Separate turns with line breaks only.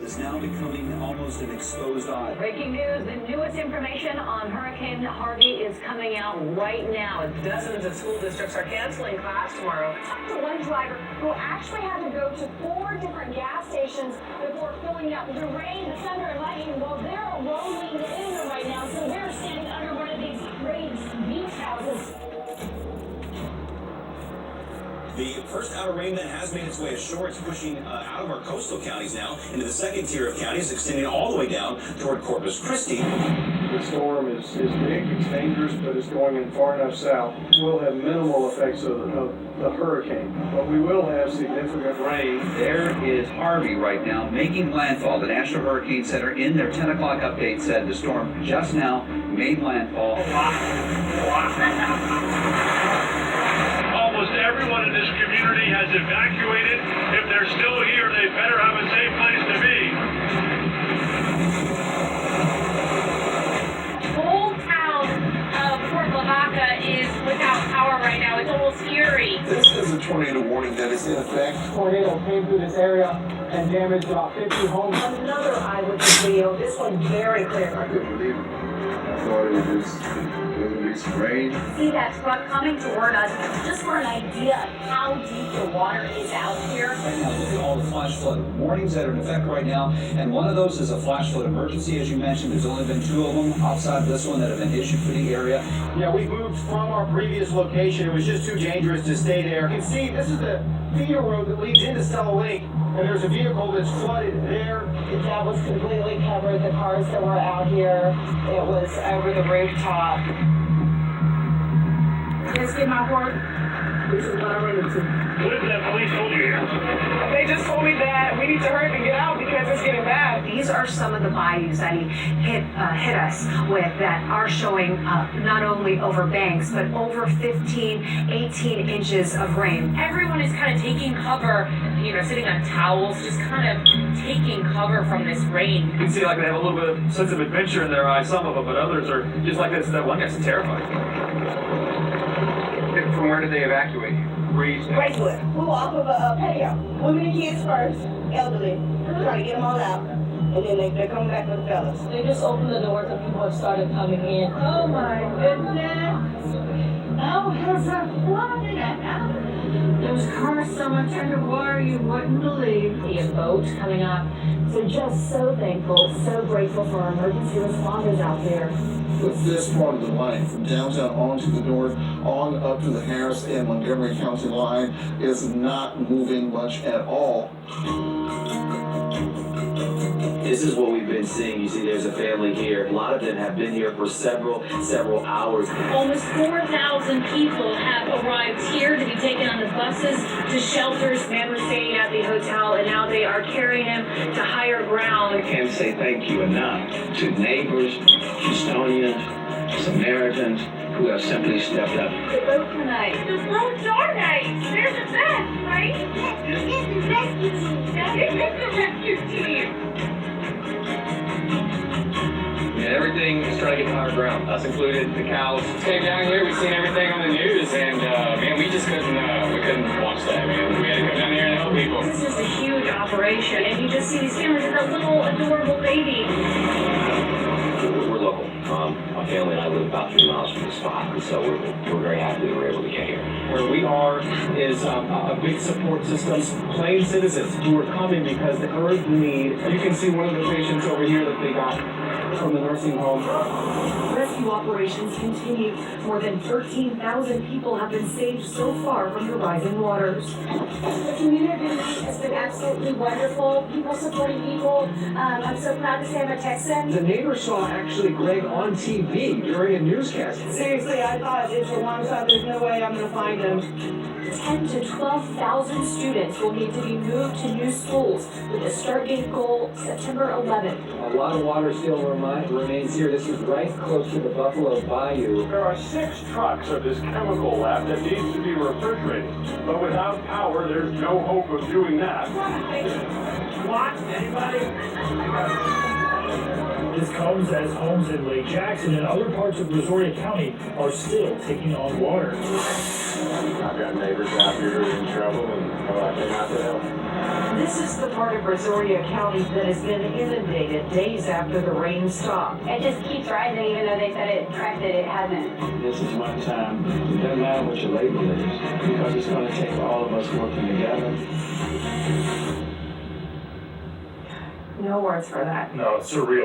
Is now becoming almost an exposed eye.
Breaking news, the newest information on Hurricane Harvey is coming out right now.
Dozens of school districts are canceling class tomorrow.
Talked to one driver who actually had to go to 4 different gas stations before filling up. The rain, the thunder, and lightning, well, they're rolling in right now. So we're standing under one of these raised beach houses.
The first outer rain that has made its way ashore, it's pushing out of our coastal counties now into the second tier of counties, extending all the way down toward Corpus Christi.
The storm is big, it's dangerous, but it's going in far enough south. We'll have minimal effects of the hurricane, but we will have significant rain.
There is Harvey right now making landfall. The National Hurricane Center in their 10 o'clock update said the storm just now made landfall.
Almost everyone in this community has evacuated. If they're still here, they better have a safe place to be.
The whole town of Port Lavaca is without power right now. It's almost eerie.
This is a tornado warning that is in effect.
Tornado came through this area and damaged about 50 homes.
Another eyewitness video, this one very clear.
I couldn't believe it. I thought it was just going to be some rain.
See that truck coming toward us, just for an idea of how deep the water is out here.
Right now, look at all the flash flood warnings that are in effect right now, and one of those is a flash flood emergency, as you mentioned. There's only been 2 of them outside of this one that have been issued for the area.
Yeah, we moved from our previous location. It was just too dangerous to stay there. You can see this is the feeder road that leads into Stella Lake, and there's a vehicle that's flooded there.
That was completely covered. The cars that were out here, it was over the rooftop.
Let's get my word.
This is what I run into.
What did that police told you here?
They just told me that we need to hurry up and get out because it's getting bad.
These are some of the bayous that he hit us with that are showing not only over banks, but over 15, 18 inches of rain. Everyone is kind of taking cover, sitting on towels, just kind of taking cover from this rain.
You can see like they have a little bit of sense of adventure in their eyes, some of them, but others are just like this. That one guy's terrified.
From where did they evacuate?
Bracelet. Flew off of a patio. Women and kids first, elderly. Trying to get them all out. And then they're coming back with the fellas. They just opened the doors and people have started coming in.
Oh my goodness. Oh, there's a flooding. Those cars so much underwater you wouldn't believe. The boat coming up.
So just so thankful, so grateful for our emergency responders out there.
With this part of the line, from downtown on to the north, on up to the Harris and Montgomery County line, is not moving much at all.
This is what we've been seeing. You see there's a family here. A lot of them have been here for several hours.
Almost 4,000 people have arrived here to be taken on the buses to shelters. Men were staying at the hotel, and now they are carrying them to higher ground.
I can't say thank you enough to neighbors, Houstonians, Samaritans who have simply stepped up.
The boat tonight. The boats are nice. They're the best, right?
Yes, it's the rescue team.
That is the rescue team.
Yeah, everything is trying to get to higher ground, us included, the cows. Came down here, we've seen everything on the news, and man, we just couldn't watch that, man. We had to come down here and help people.
This is just a huge operation, and you just see these families with that little adorable baby.
We're local. My family and I live about 3 miles from the spot, and so we're very happy we were able to get here.
Where we are is a big support system. Plain citizens who are coming because the urgent need. You can see one of the patients over here that they got from the nursing home.
Rescue operations continue. More than 13,000 people have been saved so far from the rising waters.
The community has been absolutely wonderful. People supporting people. I'm so proud to say I'm a Texan.
The neighbor saw actually Greg on TV during a newscast.
Seriously, I thought it's a long shot. There's no way I'm going to find him.
10 to 12,000 students will need to be moved to new schools with a start date goal September 11th.
A lot of water still remains here. This is right close to the Buffalo Bayou.
There are 6 trucks of this chemical lab that needs to be refrigerated. But without power, there's no hope of doing that. What? Anybody?
This comes as homes in Lake Jackson and other parts of Brazoria County are still taking on water.
I've got neighbors out here in trouble and I've been out to help.
This is the part of Brazoria County that has been inundated days after the rain stopped.
It just keeps rising, even though they said it corrected, it hasn't.
This is my time. It doesn't matter what your label is, because it's going to take all of us working together.
No words for that.
No, it's surreal.